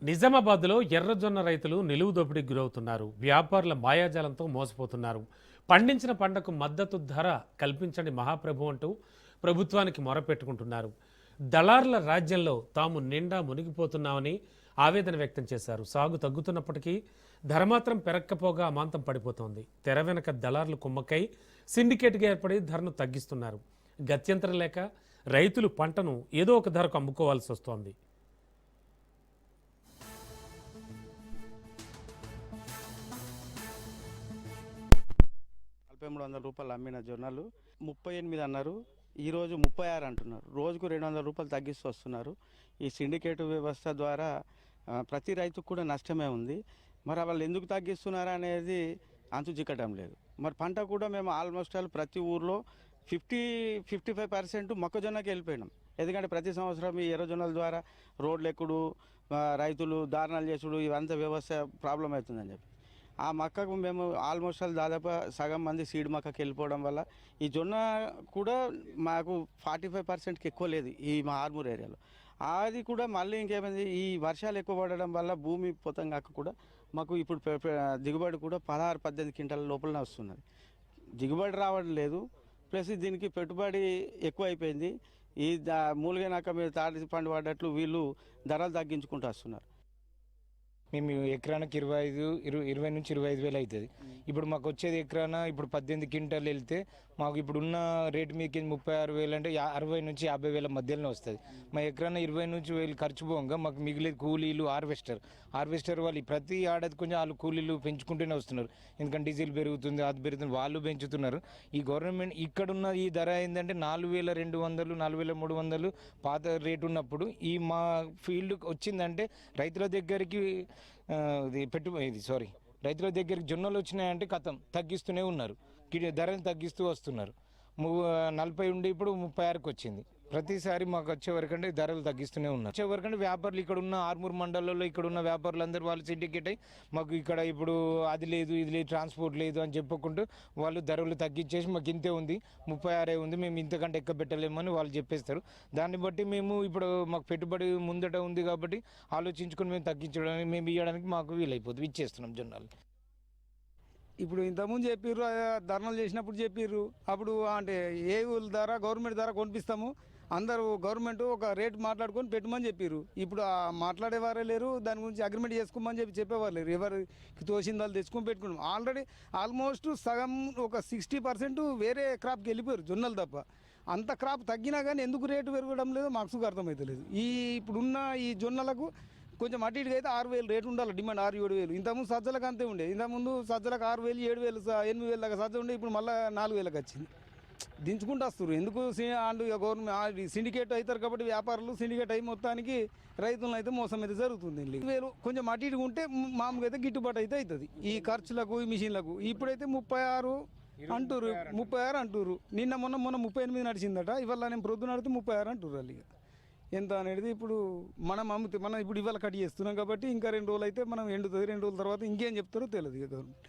నిజామాబాద్లో ఎర్రజొన్న రైతులు నిలువు దోపిడీకి గురవుతున్నారు. వ్యాపారుల మాయాజాలంతో మోసపోతున్నారు. పండించిన పంటకు మద్దతు ధర కల్పించండి మహాప్రభు అంటూ ప్రభుత్వానికి మొరపెట్టుకుంటున్నారు. దళార్ల రాజ్యంలో తాము నిండా మునిగిపోతున్నామని ఆవేదన వ్యక్తం చేశారు. సాగు తగ్గుతున్నప్పటికీ ధర మాత్రం పెరక్కపోగా అమాంతం పడిపోతోంది. తెర వెనక దళార్లు కుమ్మక్కై సిండికేట్గా ఏర్పడి ధరను తగ్గిస్తున్నారు. గత్యంతరం లేక రైతులు పంటను ఏదో ఒక ధరకు అమ్ముకోవాల్సి వస్తోంది. 300 రూపాయలు అమ్మిన జొన్నలు 38 అన్నారు. ఈరోజు 36 అంటున్నారు. రోజుకు 200 రూపాయలు తగ్గిస్తూ వస్తున్నారు. ఈ సిండికేట్ వ్యవస్థ ద్వారా ప్రతి రైతుకు కూడా నష్టమే ఉంది. మరి వాళ్ళు ఎందుకు తగ్గిస్తున్నారు అనేది అంతు చిక్కటం లేదు. మరి పంట కూడా మేము ఆల్మోస్ట్ ప్రతి ఊర్లో 55% మొక్కజొన్నకి వెళ్ళిపోయినాం. ఎందుకంటే ప్రతి సంవత్సరం ఈ ఎర్రజొన్నల ద్వారా రోడ్లు ఎక్కుడు, రైతులు దారుణాలు చేసుడు ఇవంతా వ్యవస్థ ప్రాబ్లం అవుతుందని చెప్పి ఆ మక్కకు మేము ఆల్మోస్ట్ దాదాపు సగం మంది సీడ్ మక్కకి వెళ్ళిపోవడం వల్ల ఈ జొన్న కూడా మాకు 45%కి ఎక్కువ లేదు ఈ మా ఆర్మూర్ ఏరియాలో. అది కూడా మళ్ళీ ఇంకేమైంది, ఈ వర్షాలు ఎక్కువ పడడం వల్ల భూమి పొతంగాక కూడా మాకు ఇప్పుడు దిగుబడి కూడా 16-18 క్వింటాల లోపలనే వస్తున్నది. దిగుబడి రావడం లేదు, ప్లస్ దీనికి పెట్టుబడి ఎక్కువ అయిపోయింది. ఈ మూలిగనాక మీద తాటి పండు పడ్డట్లు వీళ్ళు ధరలు తగ్గించుకుంటూ వస్తున్నారు. మేము ఎకరానికి 20 నుంచి 25 వేలు అవుతుంది. ఇప్పుడు మాకు వచ్చేది ఎకరాన ఇప్పుడు 18 క్వింటాలు వెళ్తే మాకు ఇప్పుడు ఉన్న రేటు మీకు 36 వేలు అంటే 60 నుంచి 50 వేల మధ్యలోనే వస్తుంది. మా ఎకరాన 20 నుంచి 1000 ఖర్చు పోగా మాకు మిగిలేదు కూలీలు, హార్వెస్టర్ వాళ్ళు ప్రతి ఏడాది కొంచెం వాళ్ళు కూలీలు పెంచుకుంటూనే వస్తున్నారు. ఎందుకంటే డీజిల్ పెరుగుతుంది, అది పెరుగుతుంది, వాళ్ళు పెంచుతున్నారు. ఈ గవర్నమెంట్ ఇక్కడున్న ఈ ధర ఏంటంటే 4200, 4300 పాత రేటు ఉన్నప్పుడు ఈ మా ఫీల్డ్ వచ్చిందంటే రైతుల దగ్గరికి రైతుల దగ్గరికి జొన్నలు వచ్చినాయంటే కథం తగ్గిస్తూనే ఉన్నారు. ధరను తగ్గిస్తూ వస్తున్నారు. 40 ఉండి ఇప్పుడు 36కి వచ్చింది. ప్రతిసారి మాకు వచ్చే వరకంటే ధరలు తగ్గిస్తూనే ఉన్నారు. వచ్చే వరకంటే వ్యాపారులు ఇక్కడ ఉన్న ఆర్మూర్ మండలంలో ఇక్కడ ఉన్న వ్యాపారులు అందరూ వాళ్ళు సిండికేట్ అయ్యి మాకు ఇక్కడ ఇప్పుడు అది లేదు, ఇది లేదు, ట్రాన్స్పోర్ట్ లేదు అని చెప్పుకుంటూ వాళ్ళు ధరలు తగ్గించేసి మాకు ఇంతే ఉంది, 36 ఉంది, మేము ఇంతకంటే ఎక్క పెట్టలేమని వాళ్ళు చెప్పేస్తారు. దాన్ని బట్టి మేము ఇప్పుడు మాకు పెట్టుబడి ముందట ఉంది కాబట్టి ఆలోచించుకొని మేము తగ్గించడానికి మేము ఇవ్వడానికి మాకు వీలైపోతుంది, ఇచ్చేస్తున్నాం జొన్నలు. ఇప్పుడు ఇంతకుముందు చెప్పిర్రు, ధర్నాలు చేసినప్పుడు చెప్పిర్రు, అప్పుడు అంటే ఏ ఊళ్ళ ద్వారా గవర్నమెంట్ ద్వారా కొనిపిస్తాము, అందరూ గవర్నమెంట్ ఒక రేటు మాట్లాడుకొని పెట్టమని చెప్పిర్రు. ఇప్పుడు మాట్లాడేవారే లేరు, దాని గురించి అగ్రిమెంట్ చేసుకోమని చెప్పేవారు లేరు. ఎవరికి తోసిన వాళ్ళు తెచ్చుకొని పెట్టుకున్నాం. ఆల్రెడీ ఆల్మోస్ట్ సగం ఒక 60% వేరే క్రాప్కి వెళ్ళిపోయారు జొన్నలు తప్ప. అంత క్రాప్ తగ్గినా కానీ ఎందుకు రేటు పెరగడం లేదో మాకు అర్థమవుతలేదు. ఇప్పుడున్న ఈ జొన్నలకు కొంచెం అటు ఇటుగా అయితే 6000 రేటు ఉండాలి, డిమాండ్ 6-7 ఇంతకుముందు సజ్జలకు అంతే ఉండే. ఇంతకుముందు సజ్జలకు 6000, 7000, 8000 దాకా సజ్జ ఉండే, ఇప్పుడు మళ్ళీ 4000కి వచ్చింది. దించుకుంటూ వస్తారు. ఎందుకు అండ్ గవర్నమెంట్ సిండికేట్ అవుతారు కాబట్టి వ్యాపారులు సిండికేట్ అయి మొత్తానికి రైతులను అయితే మోసం అయితే జరుగుతుంది. 1000 కొంచెం అటు ఇటుగా ఉంటే మామూలుగా అయితే గిట్టుబాటు అయితే అవుతుంది ఈ ఖర్చులకు, ఈ మిషన్లకు. ఇప్పుడైతే 36 అంటారు, 36 అంటారు. మొన్న 38 నడిచిందట, ఇవాళ నేను ప్రొద్దున నడితే 36 అంటారు. వాళ్ళు ఎంత అనేది ఇప్పుడు మనం ఇప్పుడు ఇవాళ కట్ చేస్తున్నాం కాబట్టి ఇంకా 2 రోజులు అయితే మనం ఎండుతుంది. 2 రోజుల తర్వాత ఇంకేం చెప్తారో తెలియదు గవర్నమెంట్.